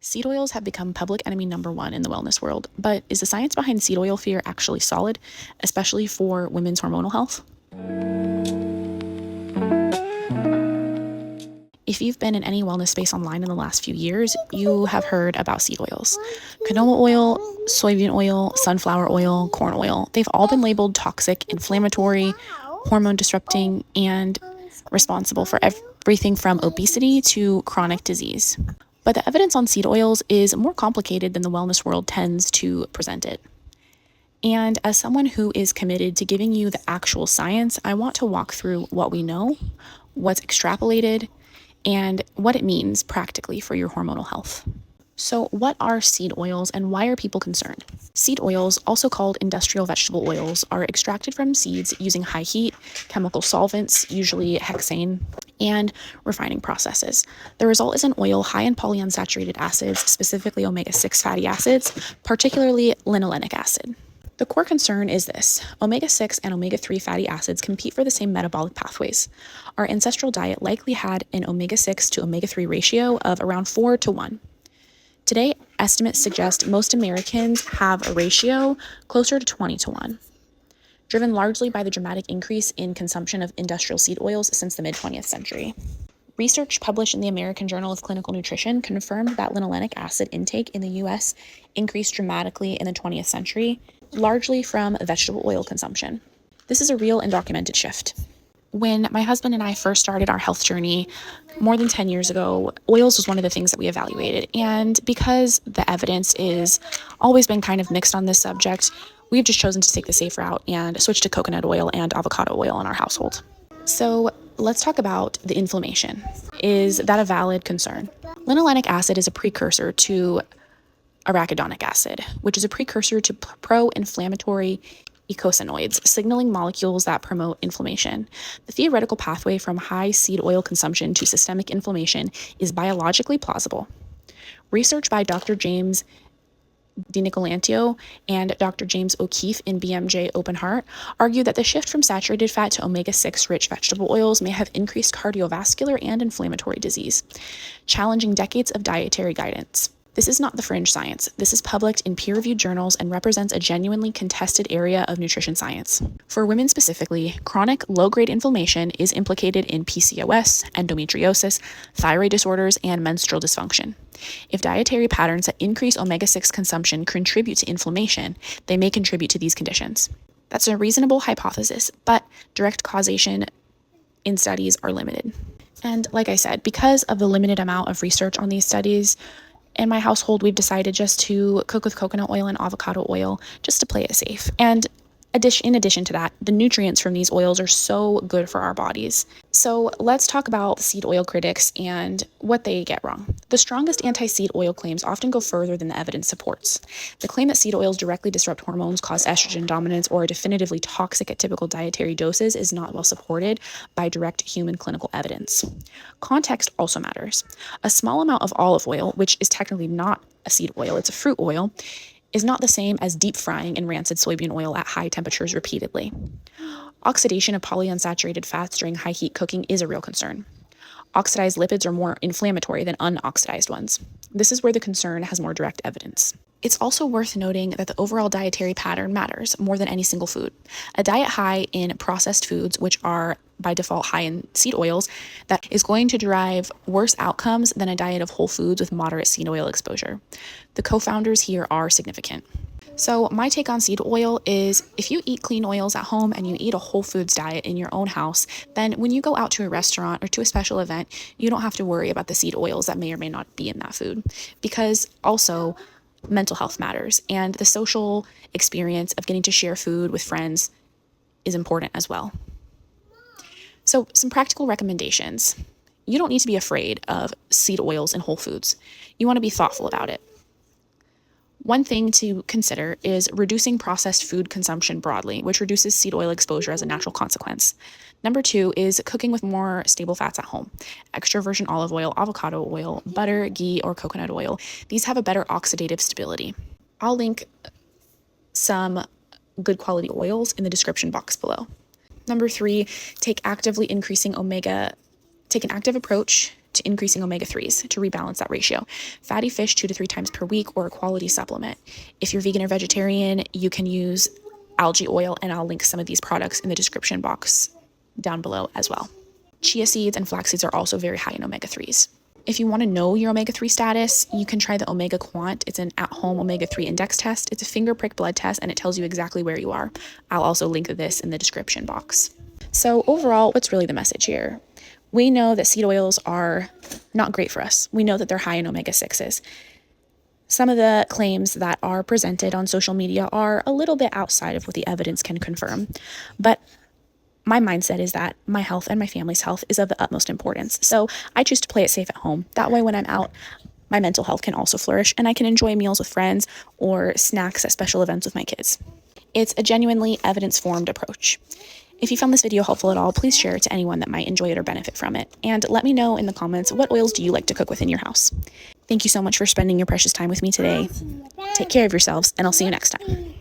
Seed oils have become public enemy number one in the wellness world, but is the science behind seed oil fear actually solid, especially for women's hormonal health? If you've been in any wellness space online in the last few years, you have heard about seed oils. Canola oil, soybean oil, sunflower oil, corn oil, they've all been labeled toxic, inflammatory, hormone disrupting, and responsible for everything from obesity to chronic disease. But the evidence on seed oils is more complicated than the wellness world tends to present it. And as someone who is committed to giving you the actual science, I want to walk through what we know, what's extrapolated, and what it means practically for your hormonal health. So what are seed oils and why are people concerned? Seed oils, also called industrial vegetable oils, are extracted from seeds using high heat, chemical solvents, usually hexane, and refining processes. The result is an oil high in polyunsaturated acids, specifically omega-6 fatty acids, particularly linolenic acid. The core concern is this: omega-6 and omega-3 fatty acids compete for the same metabolic pathways. Our ancestral diet likely had an omega-6 to omega-3 ratio of around 4 to 1. Today, estimates suggest most Americans have a ratio closer to 20 to 1, driven largely by the dramatic increase in consumption of industrial seed oils since the mid-20th century. Research published in the American Journal of Clinical Nutrition confirmed that linolenic acid intake in the U.S. increased dramatically in the 20th century, largely from vegetable oil consumption. This is a real and documented shift. When my husband and I first started our health journey more than 10 years ago, oils was one of the things that we evaluated. And because the evidence is always been kind of mixed on this subject, we've just chosen to take the safe route and switch to coconut oil and avocado oil in our household. So let's talk about the inflammation. Is that a valid concern? Linolenic acid is a precursor to arachidonic acid, which is a precursor to pro-inflammatory eicosanoids, signaling molecules that promote inflammation. The theoretical pathway from high seed oil consumption to systemic inflammation is biologically plausible. Research by Dr. James DiNicolantonio and Dr. James O'Keefe in BMJ Open Heart argue that the shift from saturated fat to omega-6 rich vegetable oils may have increased cardiovascular and inflammatory disease, challenging decades of dietary guidance. This is not the fringe science. This is published in peer-reviewed journals and represents a genuinely contested area of nutrition science. For women specifically, chronic low-grade inflammation is implicated in PCOS, endometriosis, thyroid disorders, and menstrual dysfunction. If dietary patterns that increase omega-6 consumption contribute to inflammation, they may contribute to these conditions. That's a reasonable hypothesis, but direct causation in studies are limited. And like I said, because of the limited amount of research on these studies, in my household, we've decided just to cook with coconut oil and avocado oil just to play it safe. And in addition to that, the nutrients from these oils are so good for our bodies. So let's talk about seed oil critics and what they get wrong. The strongest anti-seed oil claims often go further than the evidence supports. The claim that seed oils directly disrupt hormones, cause estrogen dominance, or are definitively toxic at typical dietary doses is not well supported by direct human clinical evidence. Context also matters. A small amount of olive oil, which is technically not a seed oil, it's a fruit oil, is not the same as deep frying in rancid soybean oil at high temperatures repeatedly. Oxidation of polyunsaturated fats during high heat cooking is a real concern. Oxidized lipids are more inflammatory than unoxidized ones. This is where the concern has more direct evidence. It's also worth noting that the overall dietary pattern matters more than any single food. A diet high in processed foods, which are by default high in seed oils, that is going to derive worse outcomes than a diet of whole foods with moderate seed oil exposure. The co-founders here are significant. So my take on seed oil is if you eat clean oils at home and you eat a whole foods diet in your own house, then when you go out to a restaurant or to a special event, you don't have to worry about the seed oils that may or may not be in that food. Because also, mental health matters, and the social experience of getting to share food with friends is important as well. So some practical recommendations. You don't need to be afraid of seed oils in whole foods. You want to be thoughtful about it. One thing to consider is reducing processed food consumption broadly, which reduces seed oil exposure as a natural consequence. Number 2 is cooking with more stable fats at home. Extra virgin olive oil, avocado oil, butter, ghee, or coconut oil. These have a better oxidative stability. I'll link some good quality oils in the description box below. Number 3, take an active approach to increasing omega-3s to rebalance that ratio. Fatty fish 2 to 3 times per week, or a quality supplement. If you're vegan or vegetarian, you can use algae oil, and I'll link some of these products in the description box down below as well. Chia seeds and flax seeds are also very high in omega-3s. If you want to know your omega-3 status, you can try the Omega Quant. It's an at-home omega-3 index test. It's a finger prick blood test, and it tells you exactly where you are. I'll also link this in the description box. So overall, what's really the message here? We know that seed oils are not great for us. We know that they're high in omega-6s. Some of the claims that are presented on social media are a little bit outside of what the evidence can confirm, but my mindset is that my health and my family's health is of the utmost importance. So I choose to play it safe at home. That way, when I'm out, my mental health can also flourish, and I can enjoy meals with friends or snacks at special events with my kids. It's a genuinely evidence-formed approach. If you found this video helpful at all, please share it to anyone that might enjoy it or benefit from it. And let me know in the comments, what oils do you like to cook with in your house? Thank you so much for spending your precious time with me today. Take care of yourselves, and I'll see you next time.